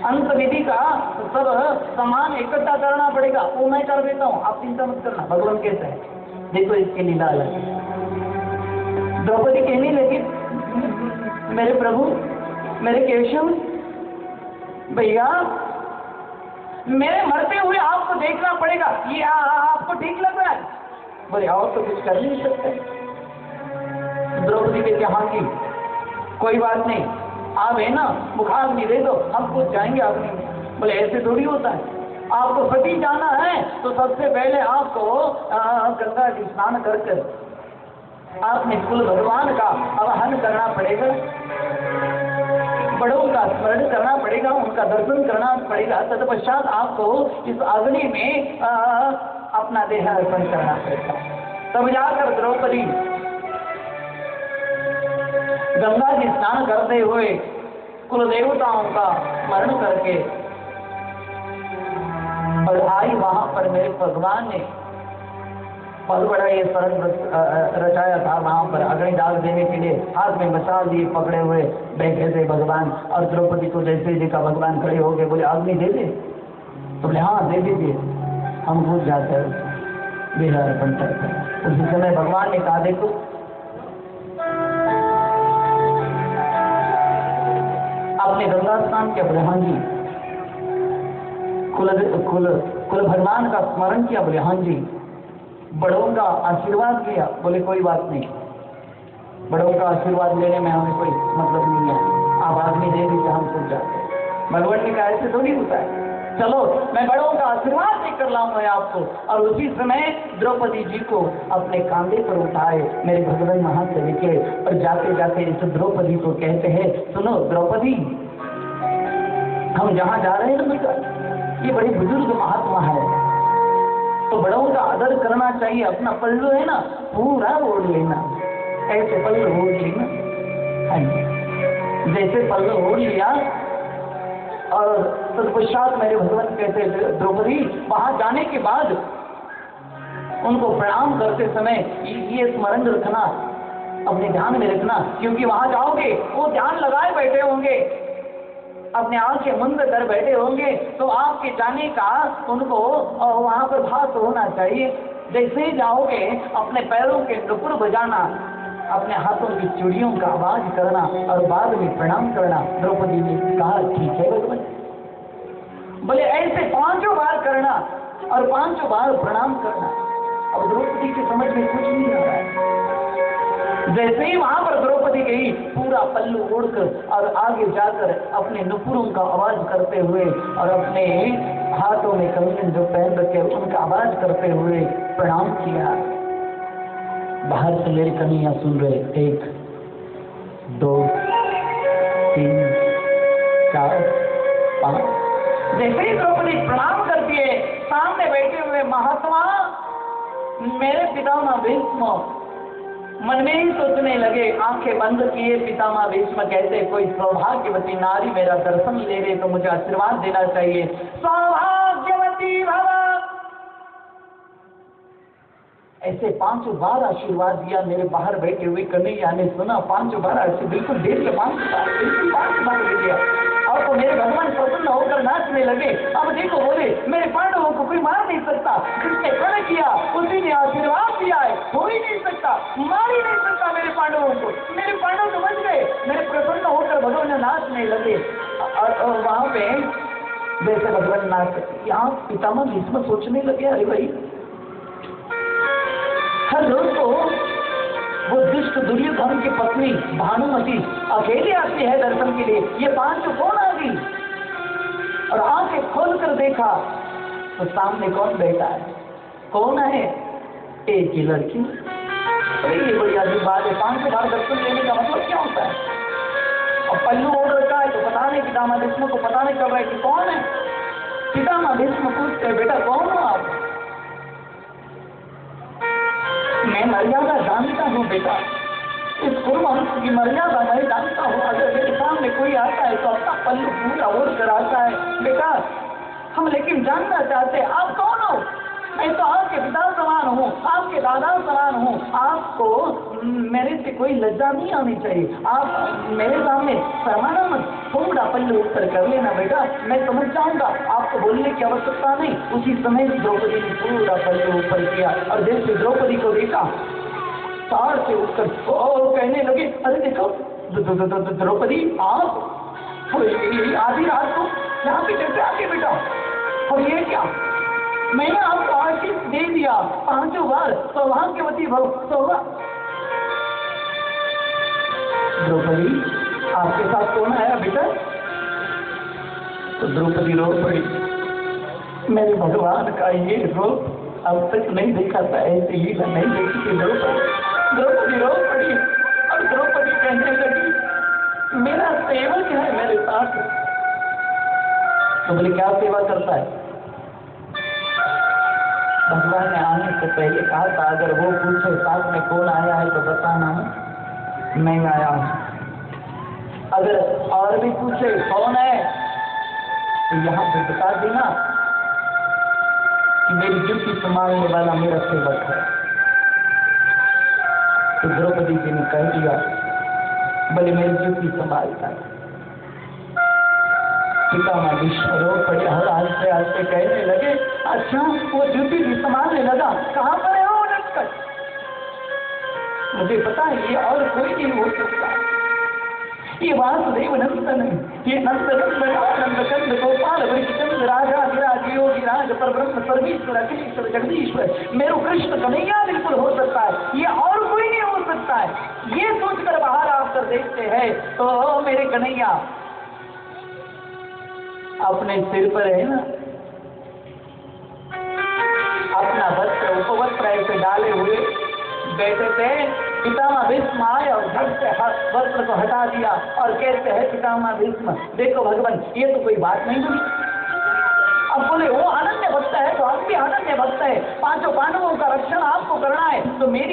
अंत विधि का सब सामान इकट्ठा करना पड़ेगा, वो मैं कर देता हूँ, आप चिंता मत करना। भगवान कहते हैं देखो इसकी लीला अलग है। द्रौपदी कहने लगी मेरे प्रभु, मेरे केशव भैया, मेरे मरते हुए आपको देखना पड़ेगा, ये आपको ठीक लग रहा है? बोले और तो कुछ कर नहीं सकते। द्रौपदी कहती हाँ जी कोई बात नहीं, आप है ना मुखाग्नि दे दो, हम कुछ जाएंगे अग्नि में। बोले ऐसे थोड़ी होता है, आपको सती जाना है तो सबसे पहले आपको गंगा जी स्नान करके आपने कुल भगवान का आवाहन करना पड़ेगा, बड़ों का स्मरण करना पड़ेगा, उनका दर्शन करना पड़ेगा। तत्पश्चात आपको इस अग्नि में अपना देह अर्पण करना पड़ेगा। तब जाकर द्रौपदी गंगा जी स्नान करते हुए कुल देवताओं का स्मरण करके और आई। वहां पर मेरे भगवान ने बहुत बड़ा ये स्वर्ण रचाया था, वहां पर अग्नि डाल देने के लिए हाथ में मसाल लिए पकड़े हुए बैठे थे भगवान। और द्रौपदी को जैसे देखा भगवान खड़े हो गए, बोले अग्नि दे दे? तो बोले हाँ दे दीजिए, हम भूल जाते हैं देह अर्पण करते हैं। उसी समय भगवान ने कहा देखो आपने गंगा स्नान किया? बोले हाँ जी। कुल भगवान का स्मरण किया? बोले हाँ जी। बड़ों का आशीर्वाद किया? बोले कोई बात नहीं, बड़ों का आशीर्वाद लेने में हमें कोई मतलब नहीं है, आप आदमी दे दीजिए, हम सूझ जाते। भगवान ने कहा ऐसे थोड़ी होता है, चलो मैं बड़ों का आशीर्वाद लेकर लाऊंगा आपको। और उसी समय द्रौपदी जी को अपने कांधे पर उठाए मेरे भगवान वहां से लेके, और जाते जाते इस द्रौपदी को कहते हैं सुनो द्रौपदी, हम जहां जा रहे हैं ना, ये बड़ी बुजुर्ग महात्मा है, तो बड़ों का आदर करना चाहिए। अपना पल्लू है ना पूरा ओढ़ लेना, ऐसे पल्लू ओढ़ लेना। हाँ जी, जैसे पल्लू ओढ़ लिया और तत्पश्चात मेरे भगवान कहते द्रौपदी वहां जाने के बाद उनको प्रणाम करते समय ये स्मरण रखना, अपने ध्यान में रखना, क्योंकि वहां जाओगे वो ध्यान लगाए बैठे होंगे, अपने आंखें मुंद कर बैठे होंगे, तो आपके जाने का उनको वहां पर भास होना चाहिए। जैसे ही जाओगे अपने पैरों के नुपुर बजाना, अपने हाथों की चूड़ियों का आवाज करना और बाद में प्रणाम करना। द्रौपदी ने कहा ठीक है भगवान। बोले ऐसे 5 बार करना और 5 बार प्रणाम करना। अब द्रौपदी की समझ में कुछ नहीं आ रहा है। जैसे ही वहां पर द्रौपदी गई, पूरा पल्लू ओढ़कर और आगे जाकर अपने नुपुरों का आवाज करते हुए और अपने हाथों में कंगन जो पहन रखे उनका आवाज करते हुए प्रणाम किया। बाहर से मेरी कन्हैया सुन रहे, 1 2 3 4 5। जैसे ही द्रौपदी प्रणाम करती है, सामने बैठे हुए महात्मा मेरे पितामह भीष्म मन में ही सोचने लगे, आंखें बंद किए। पितामह भीष्म कहते कोई सौभाग्यवती नारी मेरा दर्शन ले रहे तो मुझे आशीर्वाद देना चाहिए। सौभाग्यवती भव, ऐसे 5 बार आशीर्वाद दिया। मेरे बाहर बैठे हुए कन्हैया ने सुना 5 बार आशीर्वाद, बिल्कुल देर के 5 बार, बिल्कुल 5 बार ले लिया। और तो मेरे भगवान प्रसन्न होकर नाचने लगे। अब देखो बोले मेरे पांडवों को कोई मार नहीं सकता, जिसने प्रण किया उसी ने आशीर्वाद दिया है, हो ही नहीं सकता, मार ही नहीं सकता मेरे पांडवों को। मेरे पांडव तो बच गए। मेरे प्रसन्न होकर भगवान नाचने लगे। और वहां पे जैसे भगवान नाच, यहाँ पितामह भीष्म सोचने लगे अरे भाई हर रोज तो वो दुष्ट दुर्योधन की पत्नी भानुमति अकेले आती है दर्शन के लिए, ये 5 कौन आ गई? और आंखें खोल कर देखा तो सामने कौन बैठा है? कौन है? एक ही लड़की। अरे ये बड़ी अजीब बात है, 5 बार दर्शन लेने का मतलब क्या होता है? और पल्लू ओढ़ रखा है तो पता नहीं, पितामह भीष्म को पता नहीं चल रहा है कि कौन है। पितामह भीष्म पूछते बेटा कौन हो आप? मैं मर्यादा जानता हूँ बेटा, इस कुरुवंश की मर्यादा मैं जानता हूँ। अगर मेरे सामने कोई आता है तो अपना पल्लू पूरा ओढ़ कर आता है बेटा, हम लेकिन जानना चाहते हैं आप कौन हो? मैं तो आपके पिता समान हूँ, आपके दादा समान हूँ, आपको मेरे से कोई लज्जा नहीं आनी चाहिए। आप मेरे सामने शर्माना मत, थोड़ा पल्लू ऊपर कर लेना बेटा, मैं समझ जाऊंगा, आपको बोलने की आवश्यकता नहीं। उसी समय द्रौपदी ने पूरा पल्लू ऊपर किया और जैसे द्रौपदी को देखा तार से उठकर कहने लगे, अरे देखो द्रौपदी आप आधी रात को यहाँ पे कैसे आके बेटा, और ये क्या, मैंने आपको आशीष दे दिया 5 बार, सौभाग्यवती भव द्रौपदी आपके साथ कौन आया बेटा? तो द्रौपदी रो पड़ी, मेरे भगवान का ये रूप अब तक नहीं देखा था, ऐसे ही नहीं देखी थी द्रौपदी रो पड़ी और द्रौपदी कहने लगी, मेरा सेवक है मेरे साथ। तो बोले क्या सेवा करता है? भगवान ने आने से पहले कहा था अगर वो पूछे साथ में कौन आया है तो बताना मैं आया हूं। अगर और भी पूछे कौन है तो यहाँ पे बता देना कि मेरी ड्यूटी संभालने वाला मेरा सेवक है। तो द्रौपदी जी ने कह दिया, बोले मेरी ड्यूटी संभालता है। पितामह भीष्म रो पड़े और हंसते हंसते कहने लगे, अच्छा वो ड्यूटी भी संभालने लगा, कहाँ पर है वो नटखट? मुझे पता है ये और कोई नहीं हो सकता, ये वासुदेव नंदन, ये नंदन नंदकंद गोपाल वृषचंद्र राजा विराज योगी राज परब्रह्म सर्वेश्वर अखिलेश्वर जगदीश्वर मेरू कृष्ण कन्हैया बिल्कुल हो सकता है, ये और कोई नहीं हो सकता है। ये सोचकर बाहर आकर देखते हैं तो मेरे कन्हैया अपने सिर पर है ना अपना वस्त्र उपवस्त्र ऐसे डाले हुए बैठे थे। पितामह भीष्म आए और झट से वस्त्र को हटा दिया और कहते हैं पितामह भीष्म देखो भगवान ये तो कोई बात नहीं हुई। अब बोले वो अनन्य भक्त है तो हम भी अनन्य भक्त है, 5 पांडवों का रक्षण आपको करना है तो मेरी